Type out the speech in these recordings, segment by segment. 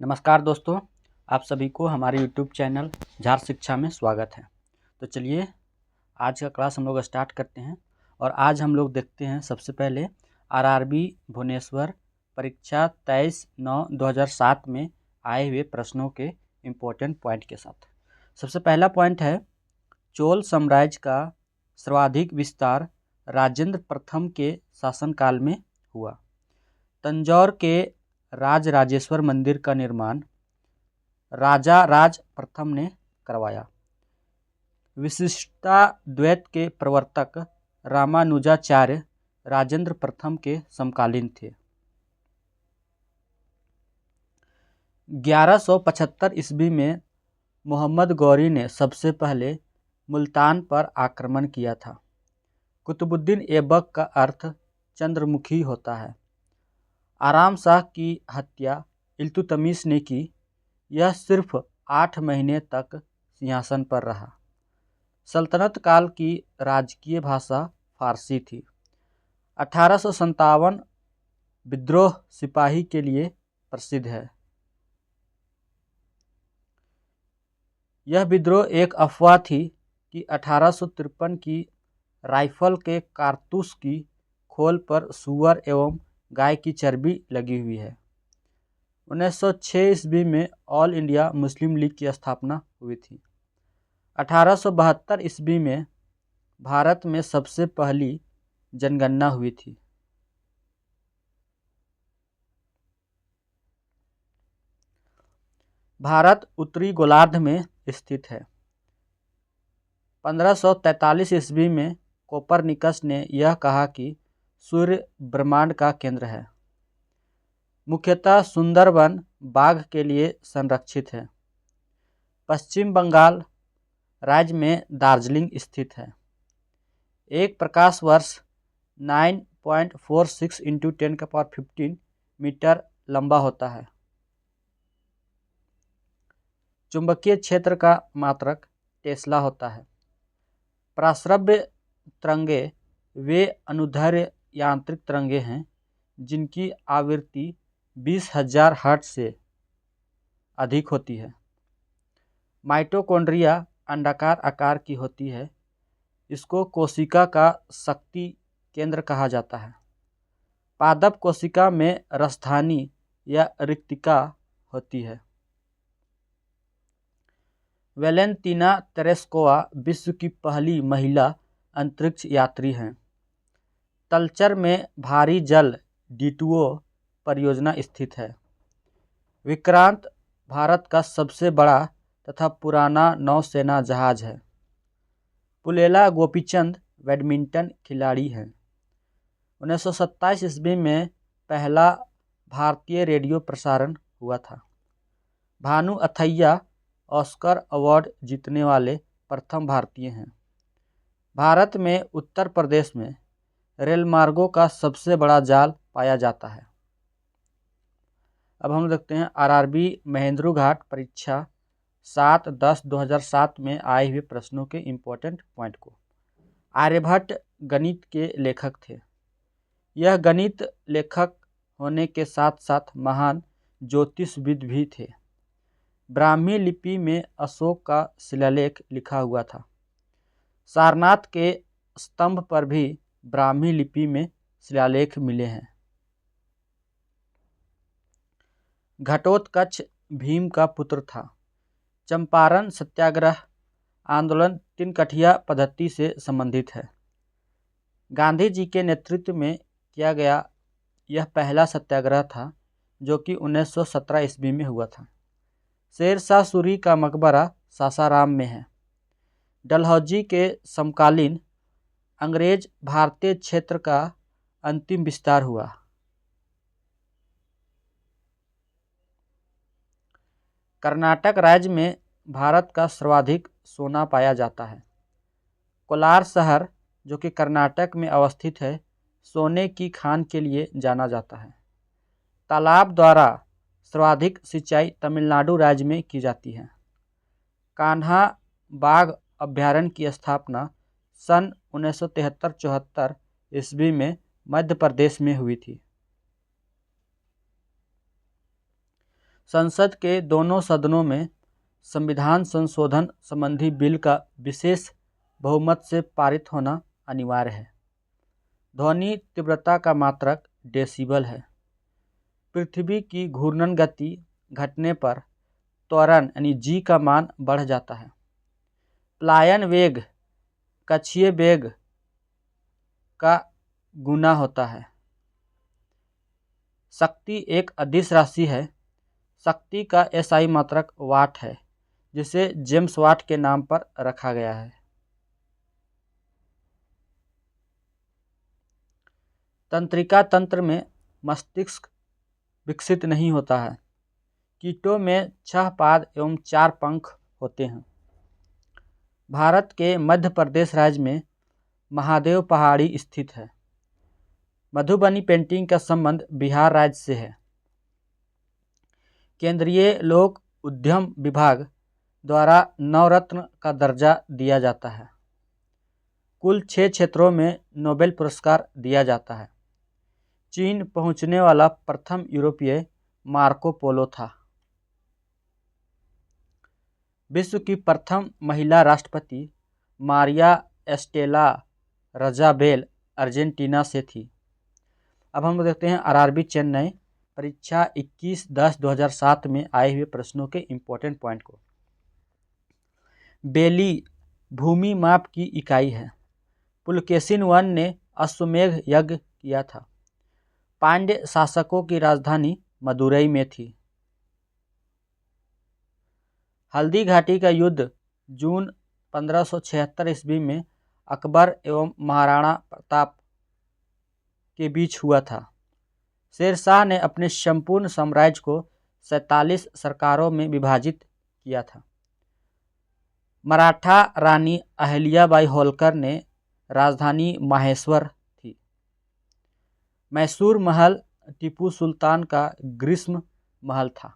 नमस्कार दोस्तों, आप सभी को हमारे YouTube चैनल झार शिक्षा में स्वागत है। तो चलिए आज का क्लास हम लोग स्टार्ट करते हैं और आज हम लोग देखते हैं सबसे पहले आरआरबी भुवनेश्वर परीक्षा 23/9/2007 में आए हुए प्रश्नों के इम्पोर्टेंट पॉइंट के साथ। सबसे पहला पॉइंट है, चोल साम्राज्य का सर्वाधिक विस्तार राजेंद्र प्रथम के शासनकाल में हुआ। तंजौर के राजराजेश्वर मंदिर का निर्माण राजा राज प्रथम ने करवाया। विशिष्टाद्वैत के प्रवर्तक रामानुजाचार्य राजेंद्र प्रथम के समकालीन थे। 1175 ईस्वी में मोहम्मद गौरी ने सबसे पहले मुल्तान पर आक्रमण किया था। कुतुबुद्दीन ऐबक का अर्थ चंद्रमुखी होता है। आराम शाह की हत्या इल्तुतमिश ने की। यह सिर्फ 8 महीने तक सिंहासन पर रहा। सल्तनत काल की राजकीय भाषा फारसी थी। 1857 विद्रोह सिपाही के लिए प्रसिद्ध है। यह विद्रोह एक अफवाह थी कि 1853 की राइफल के कारतूस की खोल पर सूअर एवं गाय की चर्बी लगी हुई है। 1906 ईस्वी में ऑल इंडिया मुस्लिम लीग की स्थापना हुई थी। 1872 ईस्वी में भारत में सबसे पहली जनगणना हुई थी। भारत उत्तरी गोलार्ध में स्थित है। 1543 ईस्वी में कोपरनिकस ने यह कहा कि सूर्य ब्रह्मांड का केंद्र है। मुख्यतः सुंदरवन बाघ के लिए संरक्षित है। पश्चिम बंगाल राज्य में दार्जिलिंग स्थित है। एक प्रकाश वर्ष 9.46 × 10⁻15 मीटर लंबा होता है। चुंबकीय क्षेत्र का मात्रक टेस्ला होता है। प्राश्रव्य तरंगे वे अनुदैर्ध्य यांत्रिक तरंगे हैं जिनकी आवृत्ति 20,000 हर्ट्ज से अधिक होती है। माइटोकॉन्ड्रिया अंडाकार आकार की होती है। इसको कोशिका का शक्ति केंद्र कहा जाता है। पादप कोशिका में राजधानी या रिक्तिका होती है। वैलेंतीना तेरेस्कोवा विश्व की पहली महिला अंतरिक्ष यात्री हैं। तलचर में भारी जल D2O परियोजना स्थित है। विक्रांत भारत का सबसे बड़ा तथा पुराना नौसेना जहाज है। पुलेला गोपीचंद बैडमिंटन खिलाड़ी हैं। 1927 ईस्वी में पहला भारतीय रेडियो प्रसारण हुआ था। भानु अथैया ऑस्कर अवार्ड जीतने वाले प्रथम भारतीय हैं। भारत में उत्तर प्रदेश में रेल मार्गों का सबसे बड़ा जाल पाया जाता है। अब हम देखते हैं आरआरबी महेंद्रू घाट परीक्षा 7/10/2007 में आए हुए प्रश्नों के इम्पोर्टेंट पॉइंट को। आर्यभट्ट गणित के लेखक थे। यह गणित लेखक होने के साथ साथ महान ज्योतिषविद भी थे। ब्राह्मी लिपि में अशोक का शिलालेख लिखा हुआ था। सारनाथ के स्तंभ पर भी ब्राह्मी लिपि में शिलालेख मिले हैं। घटोत्कच भीम का पुत्र था। चंपारण सत्याग्रह आंदोलन तिनकठिया पद्धति से संबंधित है। गांधी जी के नेतृत्व में किया गया यह पहला सत्याग्रह था जो कि 1917 ईस्वी में हुआ था। शेरशाह सूरी का मकबरा सासाराम में है। डलहौजी के समकालीन अंग्रेज भारतीय क्षेत्र का अंतिम विस्तार हुआ। कर्नाटक राज्य में भारत का सर्वाधिक सोना पाया जाता है। कोलार शहर जो कि कर्नाटक में अवस्थित है, सोने की खान के लिए जाना जाता है। तालाब द्वारा सर्वाधिक सिंचाई तमिलनाडु राज्य में की जाती है। कान्हा बाघ अभ्यारण्य की स्थापना सन 1973-74 ईस्वी में मध्य प्रदेश में हुई थी। संसद के दोनों सदनों में संविधान संशोधन संबंधी बिल का विशेष बहुमत से पारित होना अनिवार्य है। ध्वनि तीव्रता का मात्रक डेसिबल है। पृथ्वी की घूर्णन गति घटने पर त्वरण यानी जी का मान बढ़ जाता है। प्लायन वेग कक्षीय वेग का गुना होता है। शक्ति एक अदिश राशि है। शक्ति का एसआई मात्रक वाट है, जिसे जेम्स वाट के नाम पर रखा गया है। तंत्रिका तंत्र में मस्तिष्क विकसित नहीं होता है। कीटों में 6 पाद एवं 4 पंख होते हैं। भारत के मध्य प्रदेश राज्य में महादेव पहाड़ी स्थित है। मधुबनी पेंटिंग का संबंध बिहार राज्य से है। केंद्रीय लोक उद्यम विभाग द्वारा नवरत्न का दर्जा दिया जाता है। कुल 6 क्षेत्रों में नोबेल पुरस्कार दिया जाता है। चीन पहुंचने वाला प्रथम यूरोपीय मार्को पोलो था। विश्व की प्रथम महिला राष्ट्रपति मारिया एस्टेला रजाबेल अर्जेंटीना से थी। अब हम देखते हैं आरआरबी चेन्नई परीक्षा 21/10/2007 में आए हुए प्रश्नों के इम्पोर्टेंट पॉइंट को। बेली भूमि माप की इकाई है। पुलकेशिन I ने अश्वमेध यज्ञ किया था। पांड्य शासकों की राजधानी मदुरई में थी। हल्दी घाटी का युद्ध जून 1576 ईस्वी में अकबर एवं महाराणा प्रताप के बीच हुआ था। शेर शाह ने अपने संपूर्ण साम्राज्य को 47 सरकारों में विभाजित किया था। मराठा रानी अहिल्याबाई होलकर ने राजधानी माहेश्वर थी। मैसूर महल टीपू सुल्तान का ग्रीष्म महल था।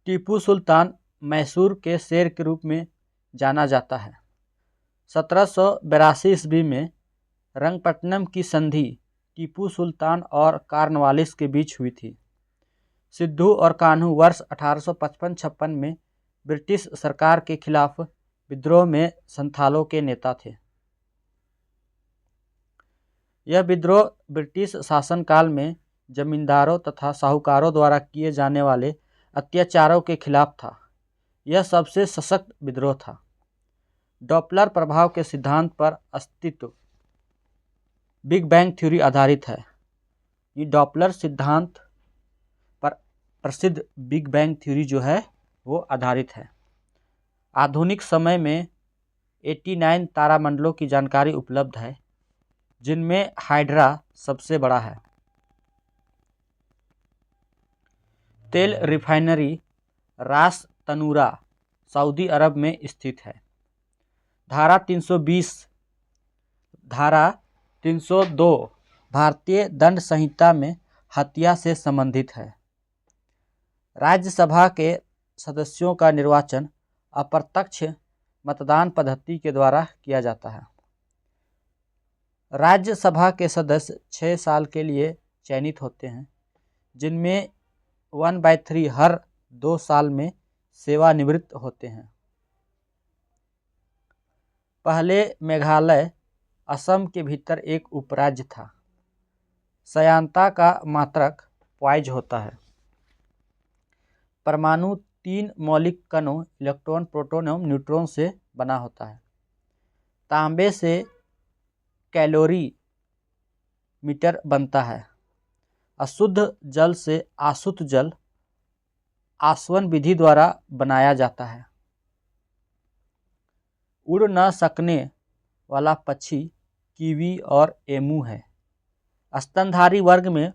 टीपू सुल्तान मैसूर के शेर के रूप में जाना जाता है। 1782 ईस्वी में रंगपट्टनम की संधि टीपू सुल्तान और कॉर्नवालिस के बीच हुई थी। सिद्धू और कान्हू वर्ष 1855-56 में ब्रिटिश सरकार के खिलाफ विद्रोह में संथालों के नेता थे। यह विद्रोह ब्रिटिश शासनकाल में जमींदारों तथा साहूकारों द्वारा किए जाने वाले अत्याचारों के खिलाफ था। यह सबसे सशक्त विद्रोह था। डॉपलर प्रभाव के सिद्धांत पर अस्तित्व बिग बैंग थ्योरी आधारित है। ये डॉपलर सिद्धांत पर प्रसिद्ध बिग बैंग थ्योरी जो है वो आधारित है। आधुनिक समय में 89 तारामंडलों की जानकारी उपलब्ध है, जिनमें हाइड्रा सबसे बड़ा है। तेल रिफाइनरी रास तनूरा सऊदी अरब में स्थित है। धारा 302 भारतीय दंड संहिता में हत्या से संबंधित है। राज्यसभा के सदस्यों का निर्वाचन अप्रत्यक्ष मतदान पद्धति के द्वारा किया जाता है। राज्यसभा के सदस्य 6 साल के लिए चयनित होते हैं, जिनमें 1/3 हर 2 साल में सेवानिवृत्त होते हैं। पहले मेघालय असम के भीतर एक उपराज्य था। सयांता का मात्रक पॉइज होता है। परमाणु 3 मौलिक कणों इलेक्ट्रॉन, प्रोटॉन एवं न्यूट्रॉन से बना होता है। तांबे से कैलोरी मीटर बनता है। अशुद्ध जल से आसुत जल आसवन विधि द्वारा बनाया जाता है। उड़ न सकने वाला पक्षी कीवी और एमू है। स्तनधारी वर्ग में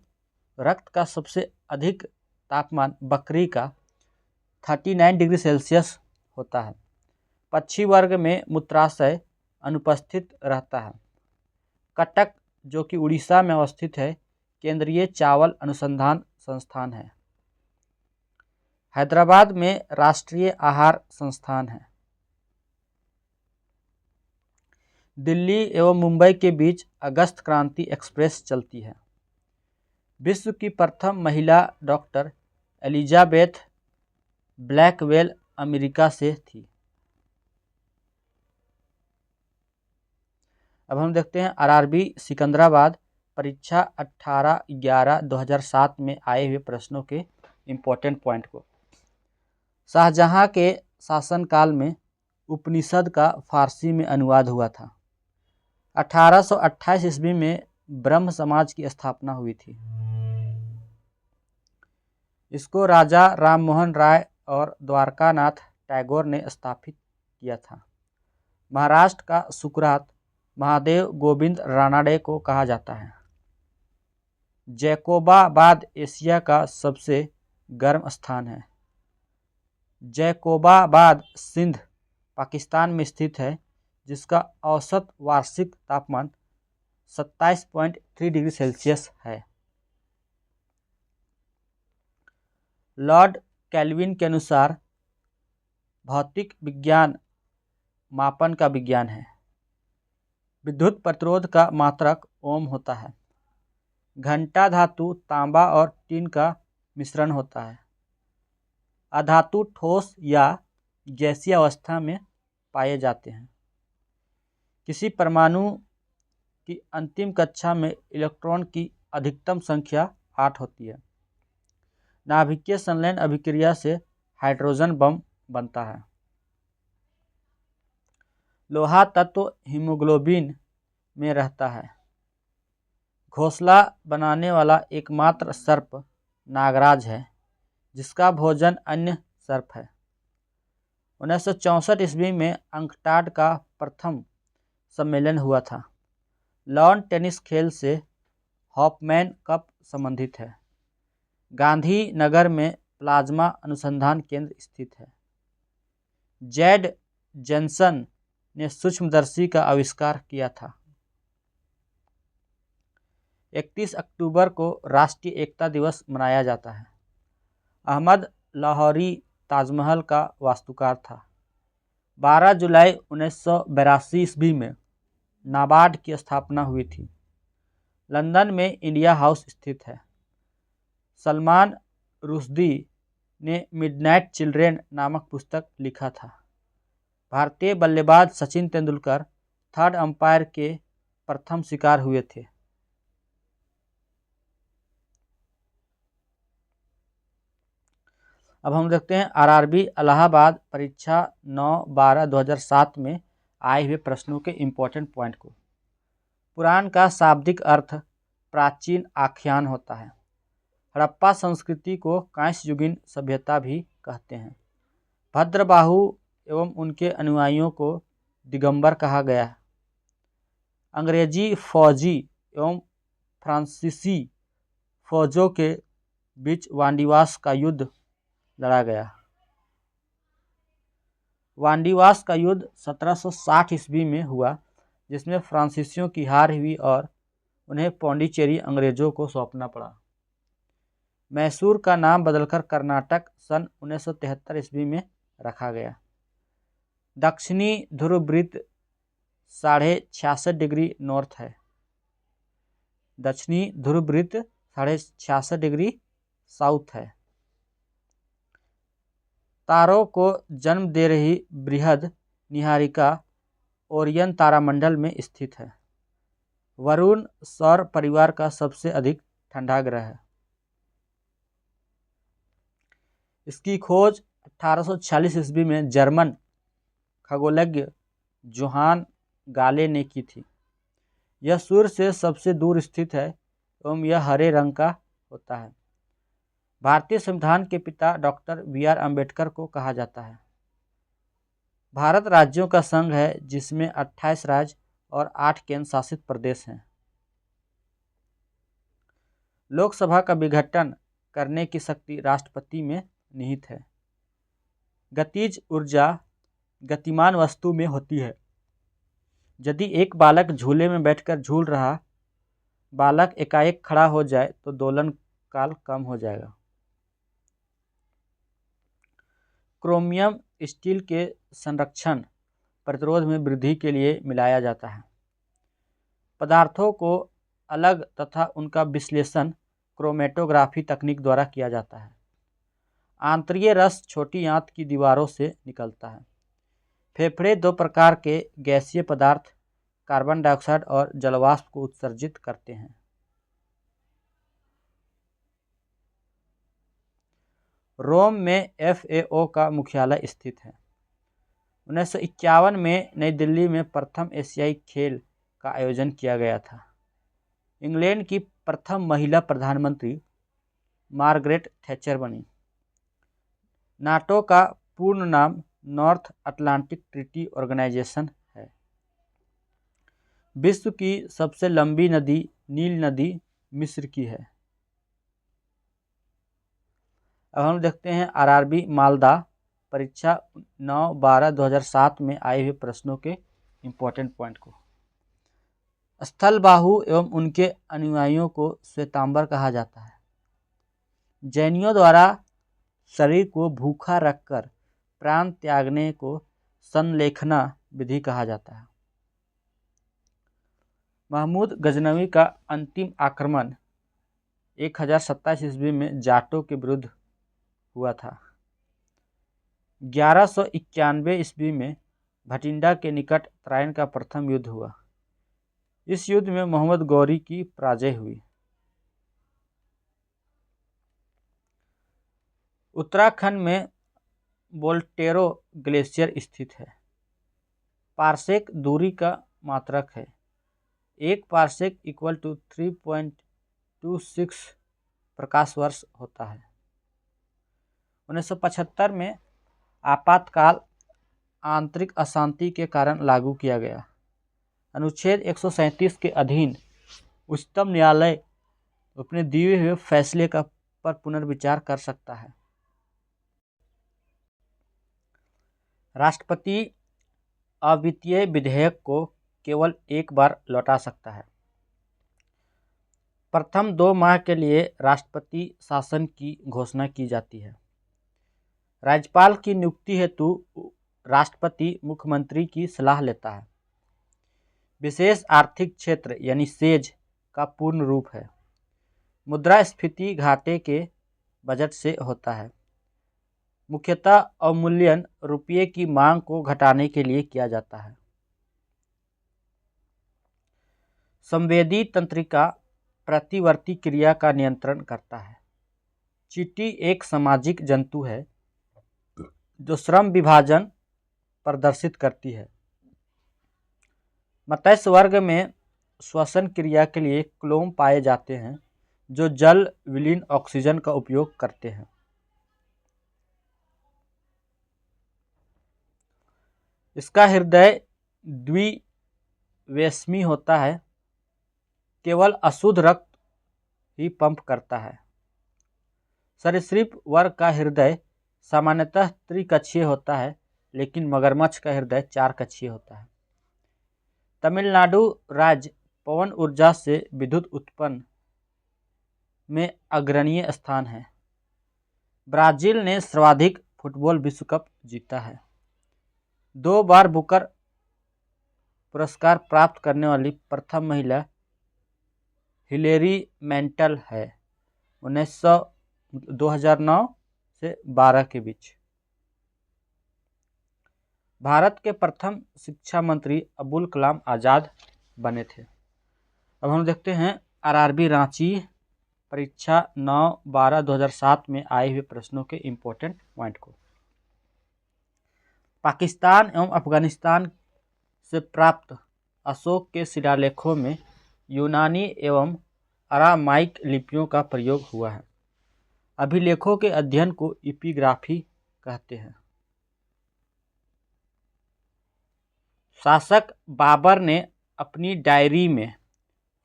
रक्त का सबसे अधिक तापमान बकरी का 39 डिग्री सेल्सियस होता है। पक्षी वर्ग में मूत्राशय अनुपस्थित रहता है। कटक, जो कि उड़ीसा में अवस्थित है, केंद्रीय चावल अनुसंधान संस्थान है। हैदराबाद में राष्ट्रीय आहार संस्थान है। दिल्ली एवं मुंबई के बीच अगस्त क्रांति एक्सप्रेस चलती है। विश्व की प्रथम महिला डॉक्टर एलिजाबेथ ब्लैकवेल अमेरिका से थी। अब हम देखते हैं आरआरबी सिकंदराबाद परीक्षा 18/11/2007 में आए हुए प्रश्नों के इम्पोर्टेंट पॉइंट को। शाहजहां के शासनकाल में उपनिषद का फारसी में अनुवाद हुआ था। 1828 ईस्वी में ब्रह्म समाज की स्थापना हुई थी। इसको राजा राममोहन राय और द्वारकानाथ टैगोर ने स्थापित किया था। महाराष्ट्र का सुकरात महादेव गोविंद रानाडे को कहा जाता है। जैकोबाबाद एशिया का सबसे गर्म स्थान है। जैकोबाबाद सिंध पाकिस्तान में स्थित है, जिसका औसत वार्षिक तापमान 27.3 डिग्री सेल्सियस है। लॉर्ड केल्विन के अनुसार भौतिक विज्ञान मापन का विज्ञान है। विद्युत प्रतिरोध का मात्रक ओम होता है। घंटा धातु तांबा और टिन का मिश्रण होता है। अधातु ठोस या गैसीय अवस्था में पाए जाते हैं। किसी परमाणु की अंतिम कक्षा में इलेक्ट्रॉन की अधिकतम संख्या 8 होती है। नाभिकीय संलयन अभिक्रिया से हाइड्रोजन बम बनता है। लोहा तत्व हीमोग्लोबिन में रहता है। घोंसला बनाने वाला एकमात्र सर्प नागराज है, जिसका भोजन अन्य सर्प है। 1964 ईस्वी में अंकटाड का प्रथम सम्मेलन हुआ था। लॉन टेनिस खेल से हॉफमैन कप संबंधित है। गांधीनगर में प्लाज्मा अनुसंधान केंद्र स्थित है। जेड जेनसन ने सूक्ष्मदर्शी का आविष्कार किया था। 31 अक्टूबर को राष्ट्रीय एकता दिवस मनाया जाता है। अहमद लाहौरी ताजमहल का वास्तुकार था। 12 जुलाई 1982 ईस्वी में नाबार्ड की स्थापना हुई थी। लंदन में इंडिया हाउस स्थित है। सलमान रुश्दी ने मिडनाइट चिल्ड्रेन नामक पुस्तक लिखा था। भारतीय बल्लेबाज सचिन तेंदुलकर थर्ड अंपायर के प्रथम शिकार हुए थे। अब हम देखते हैं आरआरबी इलाहाबाद परीक्षा 9/12/2007 में आए हुए प्रश्नों के इम्पोर्टेंट पॉइंट को। पुराण का शाब्दिक अर्थ प्राचीन आख्यान होता है। हड़प्पा संस्कृति को कांस्ययुगीन सभ्यता भी कहते हैं। भद्रबाहु एवं उनके अनुयायियों को दिगंबर कहा गया है। अंग्रेजी फौजी एवं फ्रांसीसी फौजों के बीच वांडीवास का युद्ध लड़ा गया। वांडीवास का युद्ध 1760 ईस्वी में हुआ, जिसमें फ्रांसीसियों की हार हुई और उन्हें पौंडीचेरी अंग्रेजों को सौंपना पड़ा। मैसूर का नाम बदलकर कर्नाटक सन 1973 ईस्वी में रखा गया। दक्षिणी ध्रुववृत्त 66.5 डिग्री नॉर्थ है। दक्षिणी ध्रुववृत्त 66.5 डिग्री साउथ है। तारों को जन्म दे रही बृहद निहारिका ओरियन तारामंडल में स्थित है। वरुण सौर परिवार का सबसे अधिक ठंडा ग्रह है। इसकी खोज 1846 ईस्वी में जर्मन खगोलज्ञ जोहान गाले ने की थी। यह सूर्य से सबसे दूर स्थित है एवं यह हरे रंग का होता है। भारतीय संविधान के पिता डॉक्टर बी.आर. अम्बेडकर को कहा जाता है। भारत राज्यों का संघ है, जिसमें 28 राज्य और 8 केंद्र शासित प्रदेश हैं। लोकसभा का विघटन करने की शक्ति राष्ट्रपति में निहित है। गतिज ऊर्जा गतिमान वस्तु में होती है। यदि एक बालक झूले में बैठकर झूल रहा बालक एकाएक खड़ा हो जाए तो दोलन काल कम हो जाएगा। क्रोमियम स्टील के संरक्षण प्रतिरोध में वृद्धि के लिए मिलाया जाता है। पदार्थों को अलग तथा उनका विश्लेषण क्रोमेटोग्राफी तकनीक द्वारा किया जाता है। आंतरीय रस छोटी आंत की दीवारों से निकलता है। फेफड़े दो प्रकार के गैसीय पदार्थ कार्बन डाइऑक्साइड और जलवाष्प को उत्सर्जित करते हैं। रोम में FAO का मुख्यालय स्थित है। 1951 में नई दिल्ली में प्रथम एशियाई खेल का आयोजन किया गया था। इंग्लैंड की प्रथम महिला प्रधानमंत्री मार्गरेट थैचर बनी। नाटो का पूर्ण नाम नॉर्थ अटलांटिक ट्रीटी ऑर्गेनाइजेशन है। विश्व की सबसे लंबी नदी नील नदी मिस्र की है। अब हम देखते हैं RRB मालदा परीक्षा 9/12/2007 में आए हुए प्रश्नों के इम्पोर्टेंट पॉइंट को। स्थलबाहु एवं उनके अनुयायियों को श्वेतांबर कहा जाता है। जैनियों द्वारा शरीर को भूखा रखकर प्राण त्यागने को संलेखना विधि कहा जाता है। महमूद गजनवी का अंतिम आक्रमण 1027 ईस्वी में जाटों के विरुद्ध हुआ था। 1191 ईस्वी में भटिंडा के निकट तराइन का प्रथम युद्ध हुआ। इस युद्ध में मोहम्मद गौरी की पराजय हुई। उत्तराखंड में बोल्टेरो ग्लेशियर स्थित है। पारसेक दूरी का मात्रक है। 1 पारसेक = 3.26 प्रकाश वर्ष होता है। 1975 में आपातकाल आंतरिक अशांति के कारण लागू किया गया। अनुच्छेद 137 के अधीन उच्चतम न्यायालय अपने दिए हुए फैसले पर पुनर्विचार कर सकता है। राष्ट्रपति अद्वितीय विधेयक को केवल एक बार लौटा सकता है। प्रथम 2 माह के लिए राष्ट्रपति शासन की घोषणा की जाती है। राज्यपाल की नियुक्ति हेतु राष्ट्रपति मुख्यमंत्री की सलाह लेता है। विशेष आर्थिक क्षेत्र यानी सेज का पूर्ण रूप है। मुद्रास्फीति घाटे के बजट से होता है। मुख्यतः अवमूल्यन रुपये की मांग को घटाने के लिए किया जाता है। संवेदी तंत्रिका प्रतिवर्ती क्रिया का नियंत्रण करता है। चींटी एक सामाजिक जंतु है जो श्रम विभाजन प्रदर्शित करती है। मत्स्य वर्ग में श्वसन क्रिया के लिए क्लोम पाए जाते हैं जो जल विलीन ऑक्सीजन का उपयोग करते हैं। इसका हृदय द्विवेशमी होता है। केवल अशुद्ध रक्त ही पंप करता है। सरीसृप वर्ग का हृदय सामान्यतः त्रिकक्षीय होता है, लेकिन मगरमच्छ का हृदय 4 कक्षीय होता है। तमिलनाडु राज्य पवन ऊर्जा से विद्युत उत्पन्न में अग्रणीय स्थान है। ब्राजील ने सर्वाधिक फुटबॉल विश्व कप जीता है। 2 बार बुकर पुरस्कार प्राप्त करने वाली प्रथम महिला हिलेरी मैंटल है। 2009 से 12 के बीच। भारत के प्रथम शिक्षा मंत्री अबुल कलाम आज़ाद बने थे। अब हम देखते हैं RRB रांची परीक्षा 9/12/2007 में आए हुए प्रश्नों के इम्पोर्टेंट पॉइंट को। पाकिस्तान एवं अफगानिस्तान से प्राप्त अशोक के शिलालेखों में यूनानी एवं अरामाइक लिपियों का प्रयोग हुआ है। अभिलेखों के अध्ययन को एपिग्राफी कहते हैं। शासक बाबर ने अपनी डायरी में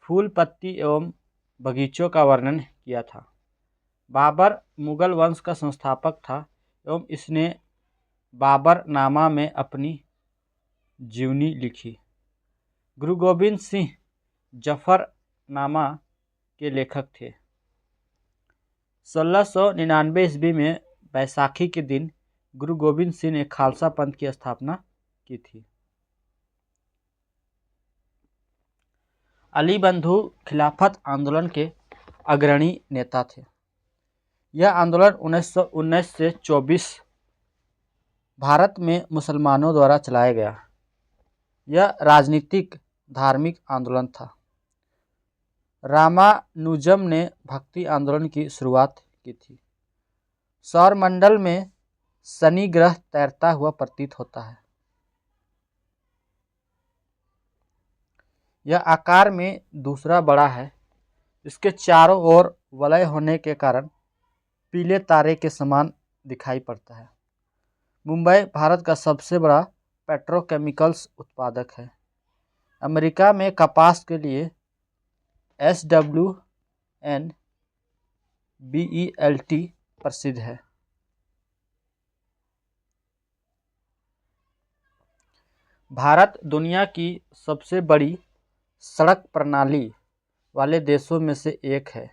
फूल पत्ती एवं बगीचों का वर्णन किया था। बाबर मुगल वंश का संस्थापक था एवं इसने बाबरनामा में अपनी जीवनी लिखी। गुरु गोविंद सिंह जफरनामा के लेखक थे। 1699 ईस्वी में बैसाखी के दिन गुरु गोविंद सिंह ने खालसा पंथ की स्थापना की थी। अली बंधु खिलाफत आंदोलन के अग्रणी नेता थे। यह आंदोलन 1919 से 24 भारत में मुसलमानों द्वारा चलाया गया। यह राजनीतिक धार्मिक आंदोलन था। रामानुजम ने भक्ति आंदोलन की शुरुआत की थी। सौरमंडल में शनि ग्रह तैरता हुआ प्रतीत होता है। यह आकार में दूसरा बड़ा है। इसके चारों ओर वलय होने के कारण पीले तारे के समान दिखाई पड़ता है। मुंबई भारत का सबसे बड़ा पेट्रोकेमिकल्स उत्पादक है। अमेरिका में कपास के लिए SWNBELT प्रसिद्ध है। भारत दुनिया की सबसे बड़ी सड़क प्रणाली वाले देशों में से एक है।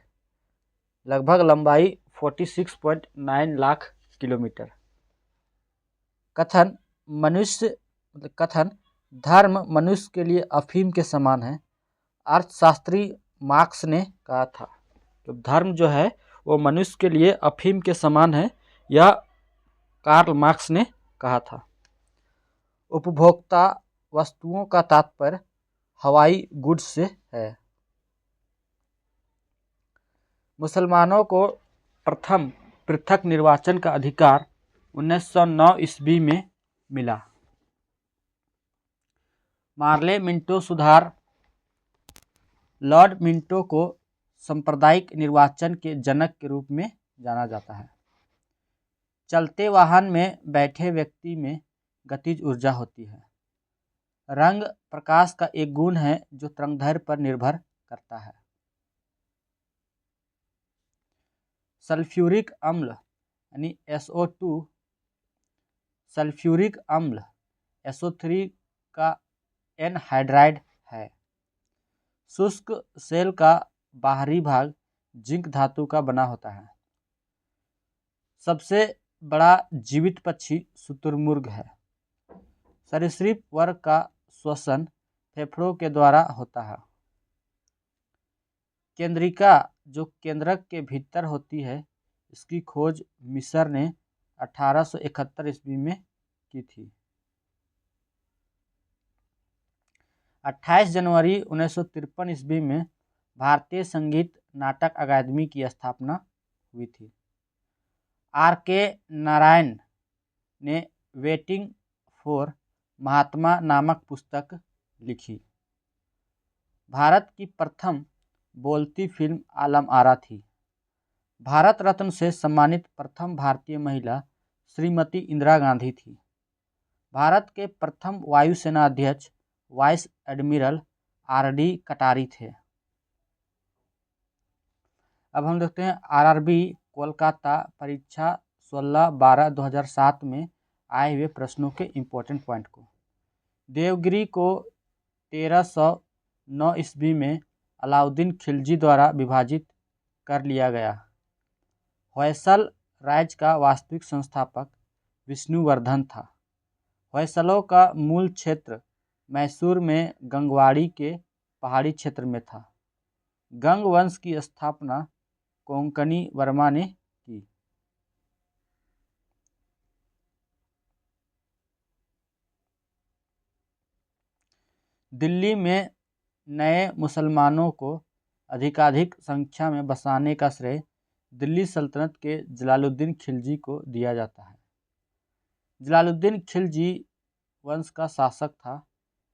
लगभग लंबाई 46.9 लाख किलोमीटर। कथन धर्म मनुष्य के लिए अफीम के समान है। अर्थशास्त्री मार्क्स ने कहा था। तो धर्म जो है वो मनुष्य के लिए अफीम के समान है, यह कार्ल मार्क्स ने कहा था। उपभोक्ता वस्तुओं का तात्पर्य हवाई गुड्स से है। मुसलमानों को प्रथम पृथक निर्वाचन का अधिकार 1909 ईस्वी में मिला। मार्ले मिंटो सुधार। लॉर्ड मिंटो को सांप्रदायिक निर्वाचन के जनक के रूप में जाना जाता है। चलते वाहन में बैठे व्यक्ति में गतिज ऊर्जा होती है। रंग प्रकाश का एक गुण है जो तरंगदैर्घ्य पर निर्भर करता है। सल्फ्यूरिक अम्ल यानी SO2 सल्फ्यूरिक अम्ल SO3 का एनहाइड्राइड है। शुष्क सेल का बाहरी भाग जिंक धातु का बना होता है। सबसे बड़ा जीवित पक्षी शुतुरमुर्ग है। सरीसृप वर्ग का श्वसन फेफड़ों के द्वारा होता है। केंद्रिका जो केंद्रक के भीतर होती है, इसकी खोज मिस्र ने 1871 ईस्वी में की थी। 28 जनवरी 1953 ईस्वी में भारतीय संगीत नाटक अकादमी की स्थापना हुई थी। R.K. नारायण ने वेटिंग फॉर महात्मा नामक पुस्तक लिखी। भारत की प्रथम बोलती फिल्म आलम आरा थी। भारत रत्न से सम्मानित प्रथम भारतीय महिला श्रीमती इंदिरा गांधी थी। भारत के प्रथम वायुसेना अध्यक्ष वाइस एडमिरल R.D. कटारी थे। अब हम देखते हैं RRB कोलकाता परीक्षा 16/12/2007 में आए हुए प्रश्नों के इम्पोर्टेंट पॉइंट को। देवगिरी को 1309 ईस्वी में अलाउद्दीन खिलजी द्वारा विभाजित कर लिया गया। होयसल राज्य का वास्तविक संस्थापक विष्णुवर्धन था। होयसलों का मूल क्षेत्र मैसूर में गंगवाड़ी के पहाड़ी क्षेत्र में था। गंग वंश की स्थापना कोंकणी वर्मा ने की। दिल्ली में नए मुसलमानों को अधिकाधिक संख्या में बसाने का श्रेय दिल्ली सल्तनत के जलालुद्दीन खिलजी को दिया जाता है। जलालुद्दीन खिलजी वंश का शासक था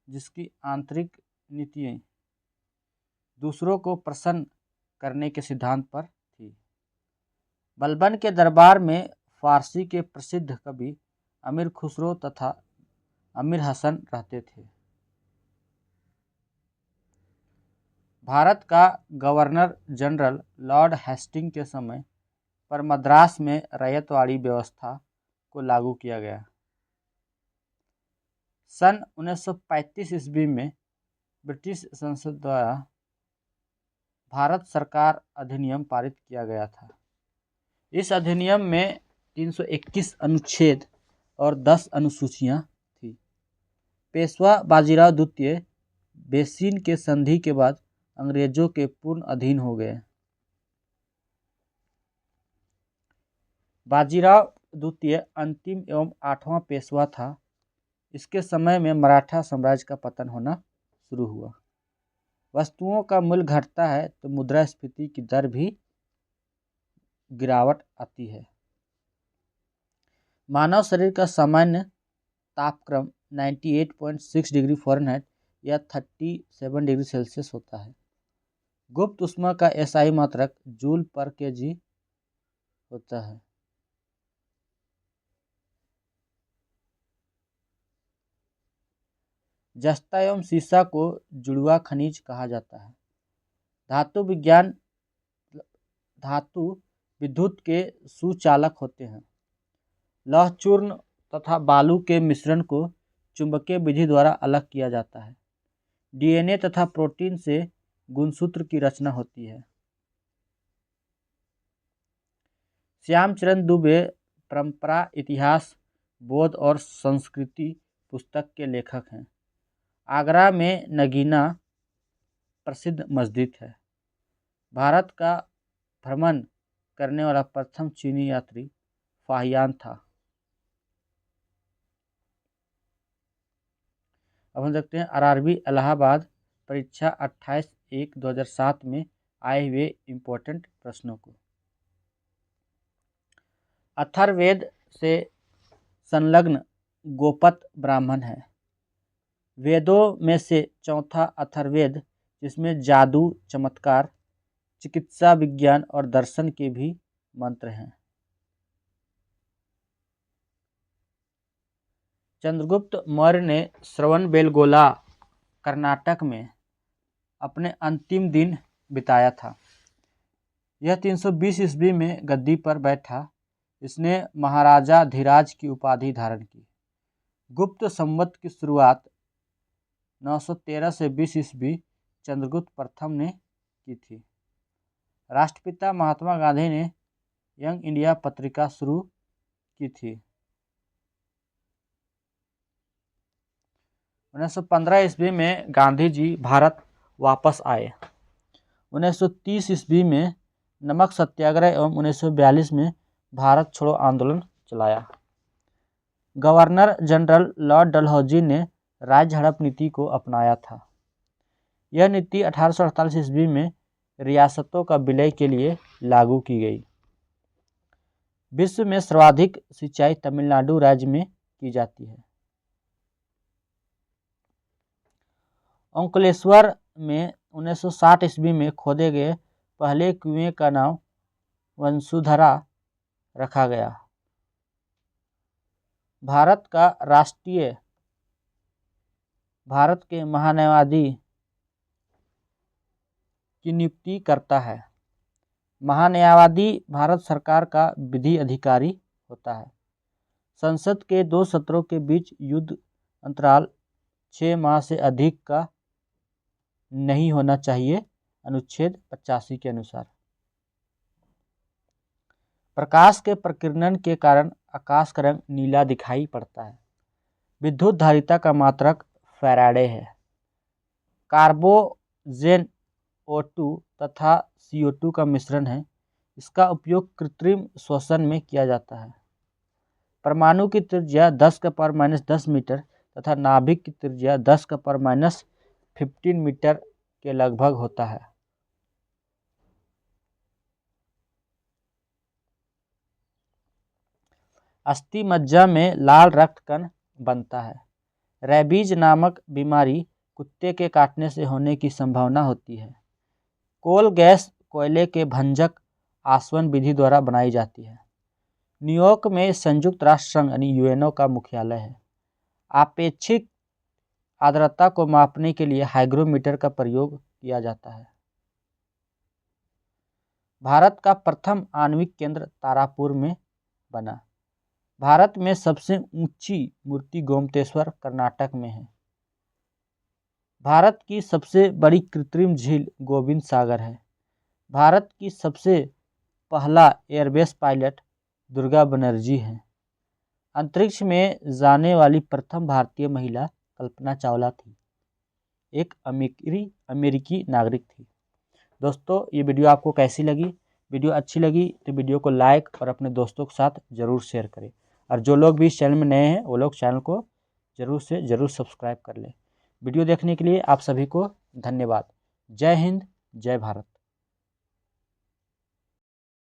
जिसकी आंतरिक नीतियाँ दूसरों को प्रसन्न करने के सिद्धांत पर थी। बलबन के दरबार में फारसी के प्रसिद्ध कवि अमीर खुसरो तथा अमीर हसन रहते थे। भारत का गवर्नर जनरल लॉर्ड हेस्टिंग के समय पर मद्रास में रैयतवाड़ी व्यवस्था को लागू किया गया। सन 1935 ईस्वी में ब्रिटिश संसद द्वारा भारत सरकार अधिनियम पारित किया गया था। इस अधिनियम में 321 अनुच्छेद और 10 अनुसूचियां थी। पेशवा बाजीराव द्वितीय बेसिन के संधि के बाद अंग्रेजों के पूर्ण अधीन हो गए। बाजीराव द्वितीय अंतिम एवं 8वां पेशवा था। इसके समय में मराठा साम्राज्य का पतन होना शुरू हुआ। वस्तुओं का मूल्य घटता है तो मुद्रास्फीति की दर भी गिरावट आती है। मानव शरीर का सामान्य तापक्रम 98.6 डिग्री फ़ारेनहाइट या 37 डिग्री सेल्सियस होता है। गुप्त ऊष्मा का एसआई मात्रक जूल पर केजी होता है। जस्ता एवं सीसा को जुड़वा खनिज कहा जाता है। धातु विद्युत के सुचालक होते हैं। लौह चूर्ण तथा बालू के मिश्रण को चुंबकीय विधि द्वारा अलग किया जाता है। डीएनए तथा प्रोटीन से गुणसूत्र की रचना होती है। श्यामचरण दुबे परंपरा, इतिहास, बौद्ध और संस्कृति पुस्तक के लेखक हैं। आगरा में नगीना प्रसिद्ध मस्जिद है। भारत का भ्रमण करने वाला प्रथम चीनी यात्री फाहियान था। अब हम देखते हैं आरआरबी इलाहाबाद परीक्षा 28/1/2007 में आए हुए इम्पोर्टेंट प्रश्नों को। अथर्ववेद से संलग्न गोपत ब्राह्मण है। वेदों में से चौथा अथर्ववेद, जिसमें जादू, चमत्कार, चिकित्सा विज्ञान और दर्शन के भी मंत्र हैं। चंद्रगुप्त मौर्य ने श्रवणबेलगोला, कर्नाटक में अपने अंतिम दिन बिताया था। यह 320 ईस्वी में गद्दी पर बैठा। इसने महाराजा धीराज की उपाधि धारण की। गुप्त संवत की शुरुआत 913 से 20 ईस्वी चंद्रगुप्त प्रथम ने की थी। राष्ट्रपिता महात्मा गांधी ने यंग इंडिया पत्रिका शुरू की थी। 1915 ईस्वी में गांधी जी भारत वापस आए। 1930 ईस्वी में नमक सत्याग्रह एवं 1942 में भारत छोड़ो आंदोलन चलाया। गवर्नर जनरल लॉर्ड डलहौजी ने राज्य हड़प नीति को अपनाया था। यह नीति 1848 ईस्वी में रियासतों का विलय के लिए लागू की गई। विश्व में सर्वाधिक सिंचाई तमिलनाडु राज्य में की जाती है। ओंकालेश्वर में 1960 ईस्वी में खोदे गए पहले कुएं का नाम वसुंधरा रखा गया। भारत के महान्यायवादी की नियुक्ति करता है। महान्यायवादी भारत सरकार का विधि अधिकारी होता है। संसद के 2 सत्रों के बीच युद्ध अंतराल 6 माह से अधिक का नहीं होना चाहिए, अनुच्छेद 85 के अनुसार। प्रकाश के प्रकीर्णन के कारण आकाश का रंग नीला दिखाई पड़ता है। विद्युत धारिता का मात्रक फैराडे है। कार्बोजेन O2 तथा CO2 का मिश्रण है। इसका उपयोग कृत्रिम श्वसन में किया जाता है। परमाणु की त्रिज्या 10⁻⁻10 मीटर तथा नाभिक की त्रिज्या 10⁻⁻15 मीटर के लगभग होता है। अस्थि मज्जा में लाल रक्त कण बनता है। रेबीज नामक बीमारी कुत्ते के काटने से होने की संभावना होती है। कोल गैस कोयले के भंजक आसवन विधि द्वारा बनाई जाती है। न्यूयॉर्क में संयुक्त राष्ट्र संघ यानी यूएनओ का मुख्यालय है। आपेक्षिक आर्द्रता को मापने के लिए हाइग्रोमीटर का प्रयोग किया जाता है। भारत का प्रथम आणविक केंद्र तारापुर में बना। भारत में सबसे ऊंची मूर्ति गोमतेश्वर कर्नाटक में है। भारत की सबसे बड़ी कृत्रिम झील गोविंद सागर है। भारत की सबसे पहला एयरबेस पायलट दुर्गा बनर्जी हैं। अंतरिक्ष में जाने वाली प्रथम भारतीय महिला कल्पना चावला थी। एक अमेरिकी नागरिक थी। दोस्तों, ये वीडियो आपको कैसी लगी वीडियो अच्छी लगी तो वीडियो को लाइक और अपने दोस्तों के साथ ज़रूर शेयर करें। और जो लोग भी इस चैनल में नए हैं वो लोग चैनल को ज़रूर से ज़रूर सब्सक्राइब कर लें। वीडियो देखने के लिए आप सभी को धन्यवाद। जय हिंद, जय भारत।